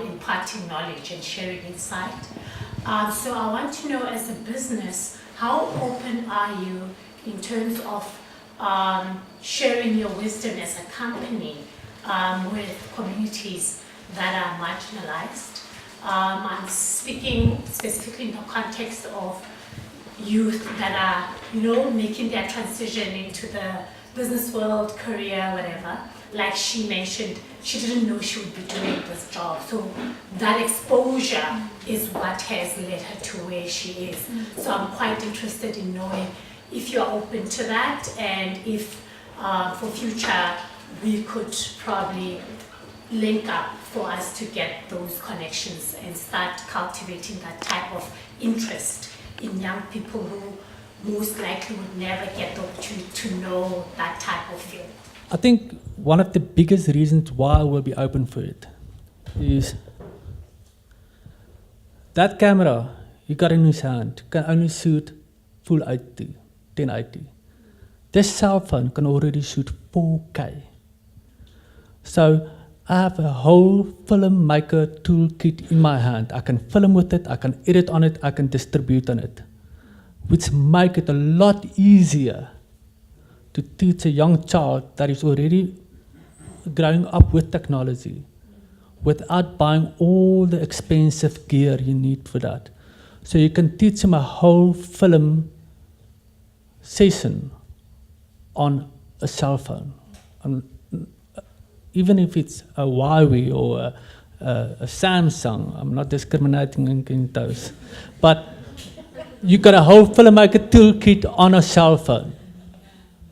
imparting knowledge and sharing insight. So I want to know, as a business, how open are you in terms of sharing your wisdom as a company with communities that are marginalized? I'm speaking specifically in the context of youth that are, making their transition into the business world, career, whatever. Like she mentioned, she didn't know she would be doing this job. So that exposure is what has led her to where she is. So I'm quite interested in knowing if you're open to that, and if for future we could probably link up for us to get those connections and start cultivating that type of interest in young people who most likely would never get the opportunity to know that type of field. I think one of the biggest reasons why I will be open for it is that camera you got in his hand can only shoot full 80, 1080. This cell phone can already shoot 4K. So I have a whole filmmaker toolkit in my hand. I can film with it, I can edit on it, I can distribute on it, which make it a lot easier to teach a young child that is already growing up with technology without buying all the expensive gear you need for that. So you can teach him a whole film session on a cell phone. Even if it's a Huawei or a Samsung, I'm not discriminating against those. But you got a whole filmmaker toolkit on a cell phone.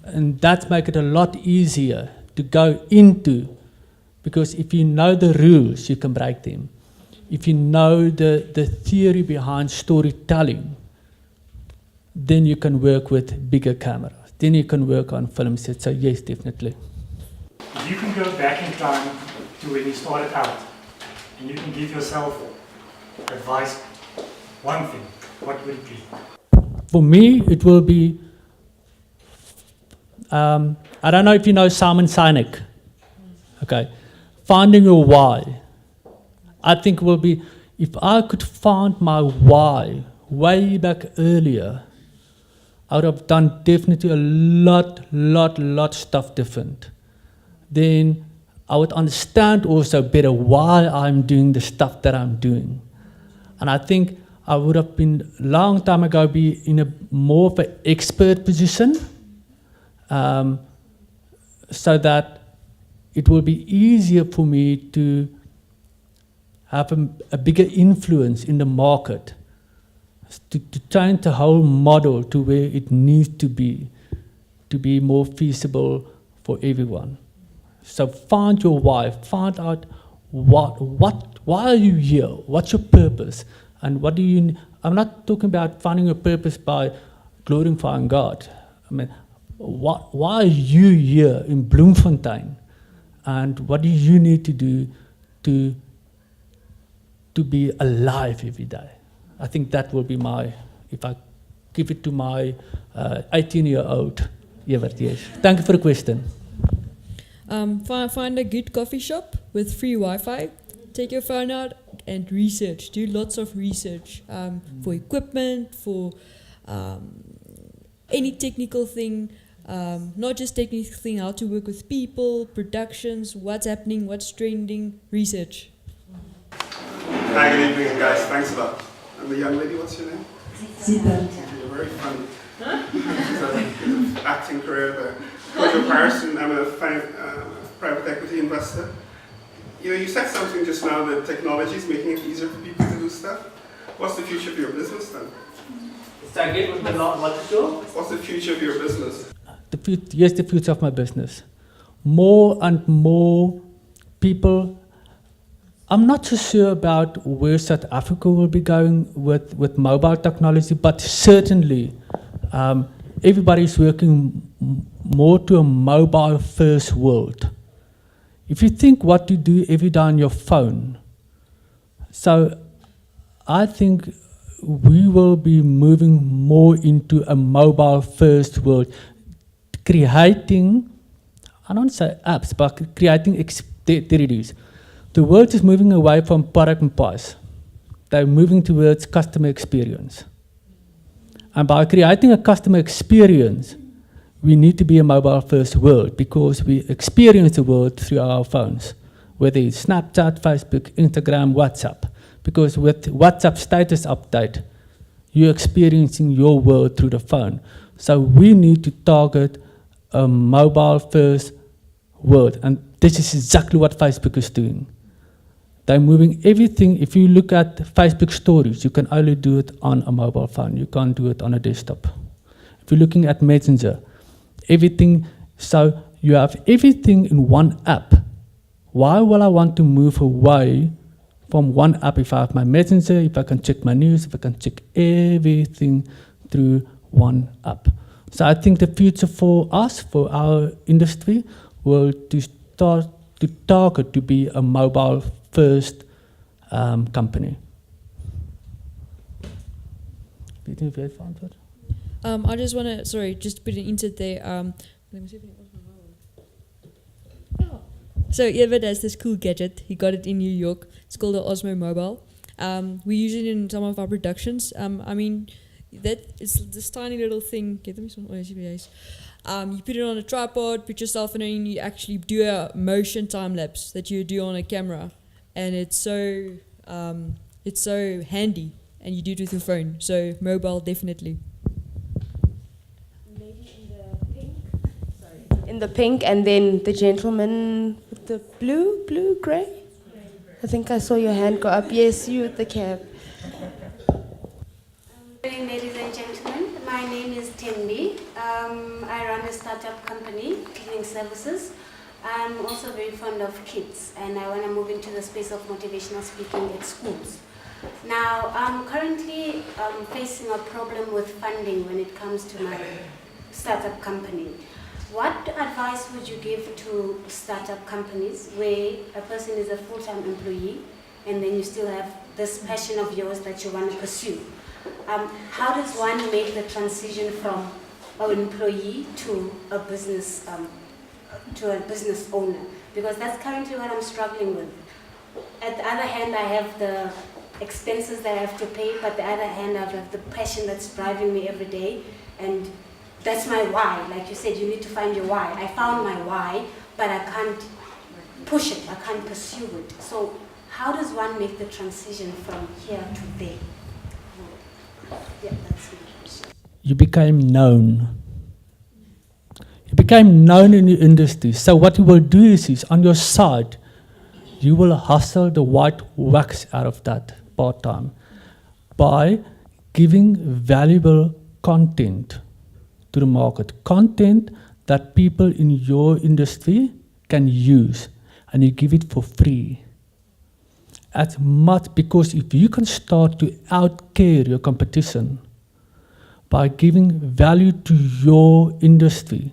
And that makes it a lot easier to go into, because if you know the rules, you can break them. If you know the theory behind storytelling, then you can work with bigger cameras. Then you can work on film sets. So yes, definitely. You can go back in time to when you started out, and you can give yourself advice, one thing, what would it be? For me, it will be, I don't know if you know Simon Sinek. Okay. Finding your why. I think will be, if I could find my why way back earlier, I would have done definitely a lot stuff different. Then I would understand also better why I'm doing the stuff that I'm doing. And I think I would have been long time ago be in a more of an expert position, so that it will be easier for me to have a bigger influence in the market, to change the whole model to where it needs to be more feasible for everyone. So find your why, find out why are you here, what's your purpose, and what do you, I'm not talking about finding your purpose by glorifying God. I mean, why are you here in Bloemfontein, and what do you need to do to be alive every day? I think that will be my, if I give it to my 18-year-old Evert, yes. Thank you for the question. Find a good coffee shop with free Wi-Fi. Take your phone out and research. Do lots of research for equipment, for any technical thing, not just technical thing, how to work with people, productions, what's happening, what's trending, research. Hi, good evening, guys. Thanks a lot. And the young lady, what's your name? Zita. You're very funny. She's an acting career there. Because you're Parson, I'm a private equity investor. You said something just now that technology is making it easier for people to do stuff. What's the future of your business then? What's the future of your business? Yes, the future of my business. More and more people. I'm not so sure about where South Africa will be going with mobile technology, but certainly everybody's working more to a mobile-first world. If you think what you do every day on your phone, so I think we will be moving more into a mobile-first world, creating, I don't say apps, but creating activities. The world is moving away from product and price. They're moving towards customer experience. And by creating a customer experience, we need to be a mobile-first world, because we experience the world through our phones, whether it's Snapchat, Facebook, Instagram, WhatsApp. Because with WhatsApp status update, you're experiencing your world through the phone. So we need to target a mobile-first world. And this is exactly what Facebook is doing. They're moving everything. If you look at Facebook stories, you can only do it on a mobile phone. You can't do it on a desktop. If you're looking at Messenger, everything, so you have everything in one app. Why will I want to move away from one app if I have my Messenger, if I can check my news, if I can check everything through one app? So I think the future for us, for our industry, will to start to target to be a mobile-first company. I just want to, sorry, just put an insert there. Let me see if I can open my mobile. So Evert has this cool gadget. He got it in New York. It's called the Osmo Mobile. We use it in some of our productions. I mean, that is this tiny little thing. Get them some OSBAs. You put it on a tripod, put your cell phone in, you actually do a motion time lapse that you do on a camera, and it's so handy, and you do it with your phone. So mobile, definitely. Maybe in the pink. Sorry. In the pink, and then the gentleman with the blue, grey. I think I saw your hand go up. Yes, you with the cap. Good evening, ladies and gentlemen. My name is Tembi. I run a startup company, cleaning services. I'm also very fond of kids, and I want to move into the space of motivational speaking at schools. Now, I'm currently facing a problem with funding when it comes to my startup company. What advice would you give to startup companies where a person is a full-time employee and then you still have this passion of yours that you want to pursue? How does one make the transition from an employee to a business owner? Because that's currently what I'm struggling with. At the other hand, I have the expenses that I have to pay, but the other hand, I have the passion that's driving me every day, and that's my why. Like you said, you need to find your why. I found my why, but I can't push it, I can't pursue it. So how does one make the transition from here to there? Yeah, that's my question. You became known. You became known in the industry. So what you will do is on your side, you will hustle the white wax out of that part-time by giving valuable content to the market. Content that people in your industry can use, and you give it for free. As much, because if you can start to outcare your competition by giving value to your industry,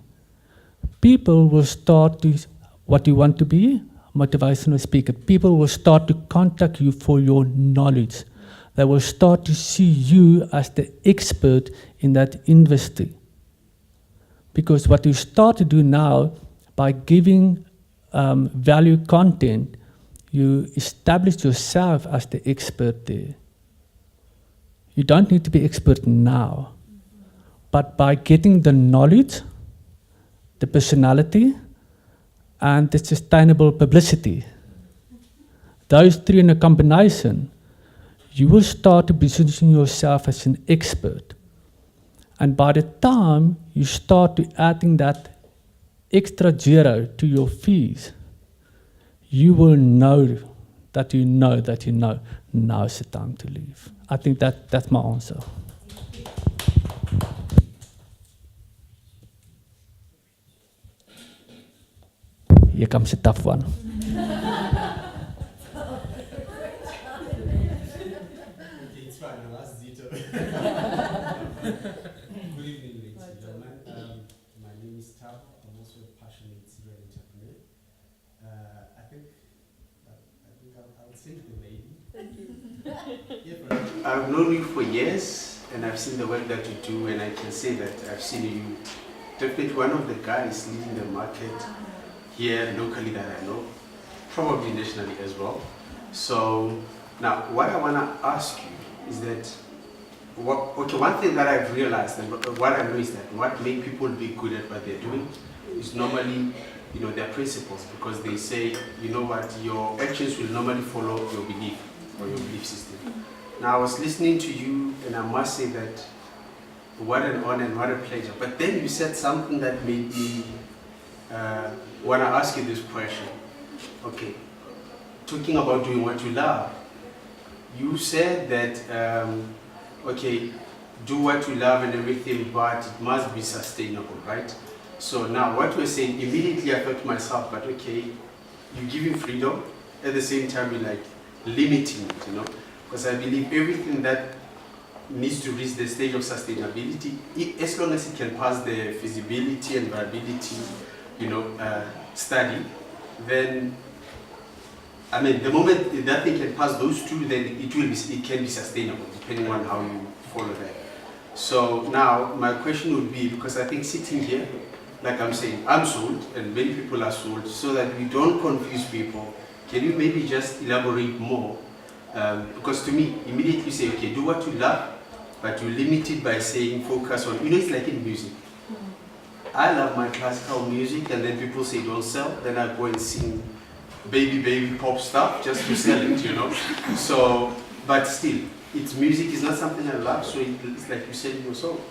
people will start to, what you want to be, motivational speaker. People will start to contact you for your knowledge. They will start to see you as the expert in that industry. Because what you start to do now, by giving value content, you establish yourself as the expert there. You don't need to be expert now. But by getting the knowledge, the personality, and the sustainable publicity, those three in a combination, you will start to position yourself as an expert. And by the time you start to adding that extra zero to your fees, you will know that you know that you know now's the time to leave. I think that's my answer. Here comes a tough one. It's fine, I'll ask Zita. Good evening, ladies and gentlemen. My name is Tabo. I'm also a passionate serial entrepreneur. I think I'll sing the lady. Thank you. I've known you for years, and I've seen the work that you do, and I can say that I've seen you definitely one of the guys leading the market here locally that I know, probably nationally as well. So now what I want to ask you is that, one thing that I've realized and what I know is that what makes people be good at what they're doing is normally, their principles, because they say, you know what, your actions will normally follow your belief or your belief system. Now I was listening to you, and I must say that what an honor and what a pleasure. But then you said something that made me want to ask you this question. Okay, talking about doing what you love, you said that, okay, do what you love and everything, but it must be sustainable, right? So now what you're saying, immediately I thought to myself, but okay, you're giving freedom, at the same time you're like limiting it, because I believe everything that needs to reach the stage of sustainability, as long as it can pass the feasibility and viability, study, then, I mean, the moment that thing can pass those two, then it can be sustainable, depending on how you follow that. So now my question would be, because I think sitting here, like I'm saying, I'm sold and many people are sold, so that we don't confuse people. Can you maybe just elaborate more? Because to me, immediately you say, okay, do what you love, but you limit it by saying focus on, it's like in music. I love my classical music, and then people say don't sell, then I go and sing baby pop stuff just to sell it, So, but still, it's music is not something I love, so it's like you said in your song.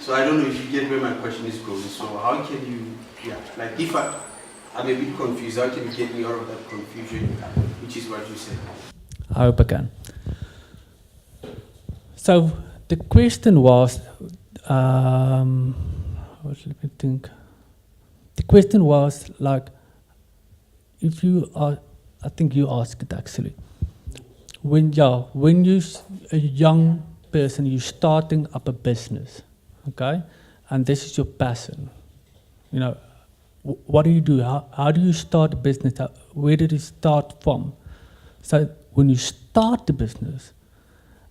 So I don't know if you get where my question is going. So how can you, like if I'm a bit confused, how can you get me out of that confusion, which is what you said? I hope I can. So the question was, let me think. The question was like, if you are, I think you asked it actually. When you're a young person, you're starting up a business, okay, and this is your passion. What do you do? How do you start a business? Where did it start from? So when you start the business,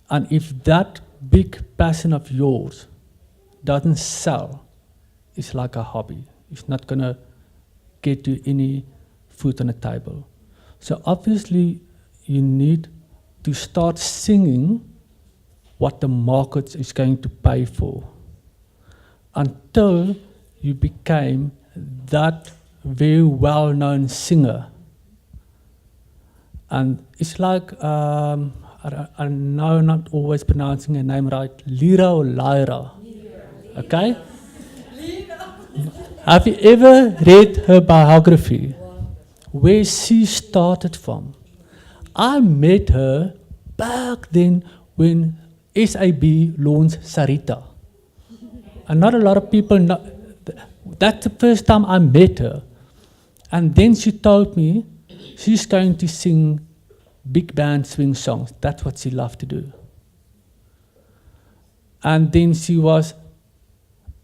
and if that big passion of yours doesn't sell, it's like a hobby. It's not gonna get you any food on the table. So obviously you need to start singing what the market is going to pay for until you became that very well-known singer. And it's like, I know I'm not always pronouncing her name right, Lyra or Lyra, okay? Have you ever read her biography, where she started from? I met her back then when SAB launched Zita. And not a lot of people know. That's the first time I met her. And then she told me she's going to sing big band swing songs. That's what she loved to do. And then she was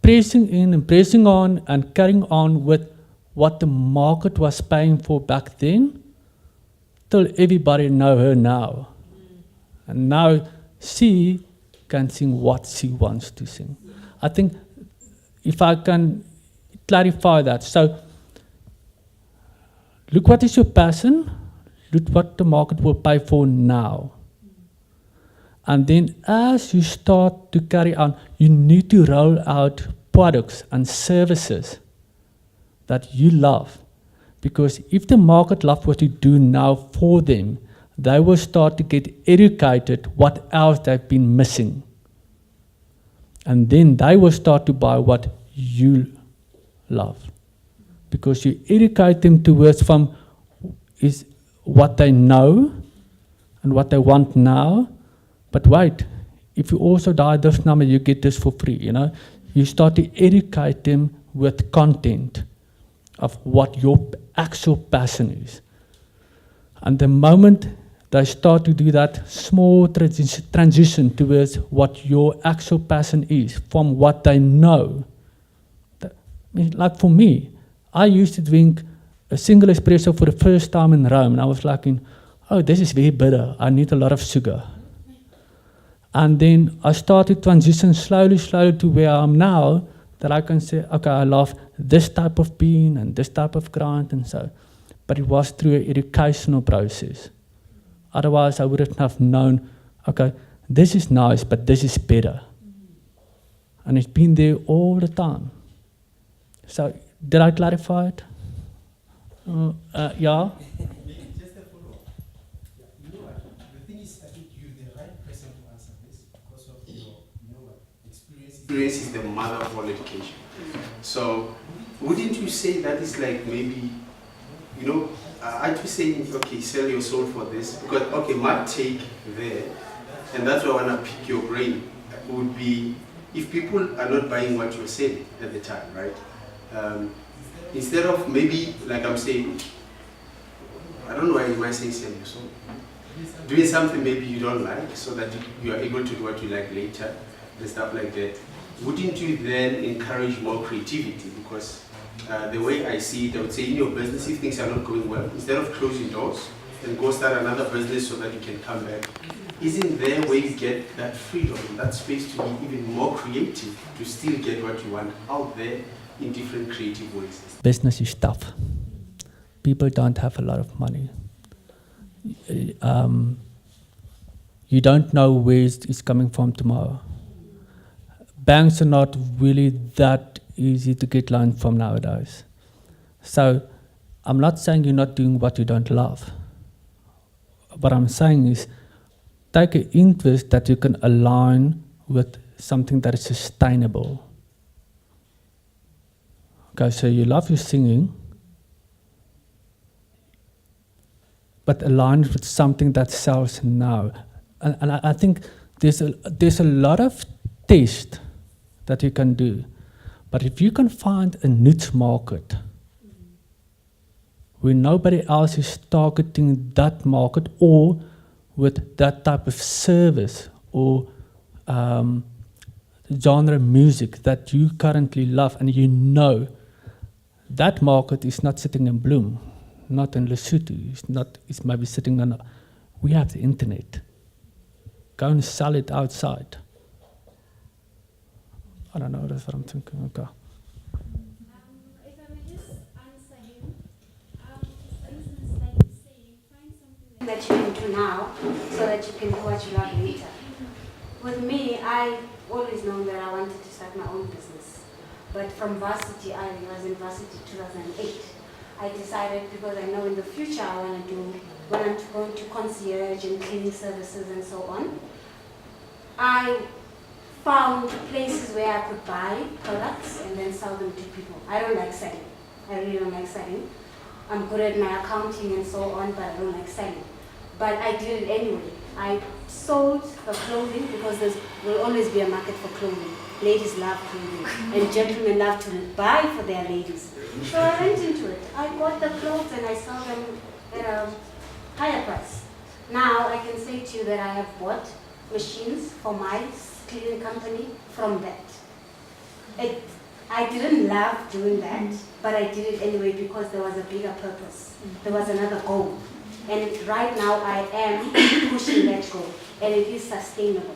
pressing in and pressing on and carrying on with what the market was paying for back then, till everybody know her now. And now she can sing what she wants to sing. I think if I can clarify that. So look what is your passion, look what the market will pay for now. And then as you start to carry on, you need to roll out products and services that you love. Because if the market loves what you do now for them, they will start to get educated what else they've been missing. And then they will start to buy what you love. Because you educate them towards from is what they know and what they want now. But wait, if you also dial this number, you get this for free, You start to educate them with content of what your actual passion is. And the moment they start to do that small transition towards what your actual passion is from what they know. Like for me, I used to drink a single espresso for the first time in Rome, and I was like, oh, this is very bitter. I need a lot of sugar. And then I started transition slowly to where I am now, that I can say, okay, I love this type of bean and this type of grind and so. But it was through an educational process. Otherwise, I wouldn't have known, okay, this is nice, but this is better. And it's been there all the time. So, did I clarify it? Yeah? Maybe just a follow-up. You know what? The thing is, I think you're the right person to answer this because of your, experience. Experience is the mother of all education. So, wouldn't you say that is like maybe, aren't you saying, okay, sell your soul for this? Because, okay, my take there, and that's why I want to pick your brain, would be if people are not buying what you're saying at the time, right? Instead of maybe, like I'm saying, I don't know why you might say sell your soul. Doing something maybe you don't like so that you are able to do what you like later and stuff like that. Wouldn't you then encourage more creativity? Because the way I see it, I would say in your business, if things are not going well, instead of closing doors, then go start another business so that you can come back isn't there where you get that freedom, that space to be even more creative, to still get what you want out there in different creative ways? Business is tough. People don't have a lot of money. You don't know where it's coming from tomorrow. Banks are not really that easy to get loans from nowadays. So I'm not saying you're not doing what you don't love. What I'm saying is take an interest that you can align with something that is sustainable. Okay, so you love your singing, but align it with something that sells now. And I think there's a lot of tests that you can do. But if you can find a niche market where nobody else is targeting that market or with that type of service or genre music that you currently love, and you know that market is not sitting in Bloem, not in Lesotho, it's maybe sitting on, we have the internet. Go and sell it outside. I don't know, that's what I'm thinking. Okay. If I may just answer him, for instance, like you say, find something that you can do now so that you can do what you love later. With me, I always known that I wanted to start my own business. But from varsity, I was in varsity 2008. I decided, because I know in the future I want to do, when I'm going to concierge and cleaning services and so on, I found places where I could buy products and then sell them to people. I don't like selling. I really don't like selling. I'm good at my accounting and so on, but I don't like selling. But I did it anyway. I sold the clothing because there will always be a market for clothing. Ladies love clothing and gentlemen love to buy for their ladies. So I went into it. I bought the clothes and I sold them at a higher price. Now I can say to you that I have bought machines for my cleaning company from that. I didn't love doing that, but I did it anyway because there was a bigger purpose. There was another goal. And right now I am pushing that goal, and it is sustainable.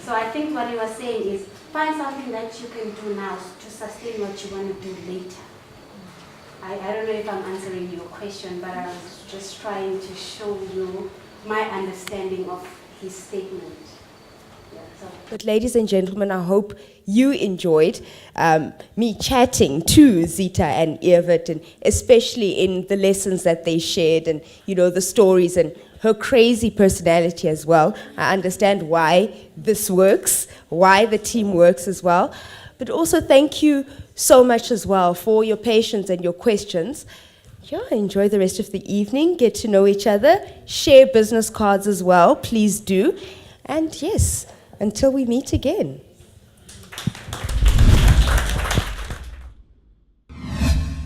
So I think what you are saying is find something that you can do now to sustain what you want to do later. I don't know if I'm answering your question, but I was just trying to show you my understanding of his statement. But ladies and gentlemen, I hope you enjoyed me chatting to Zita and Evert, and especially in the lessons that they shared and, you know, the stories and her crazy personality as well. I understand why this works, why the team works as well. But also thank you so much as well for your patience and your questions. Yeah, enjoy the rest of the evening, get to know each other, share business cards as well, please do. And yes, until we meet again.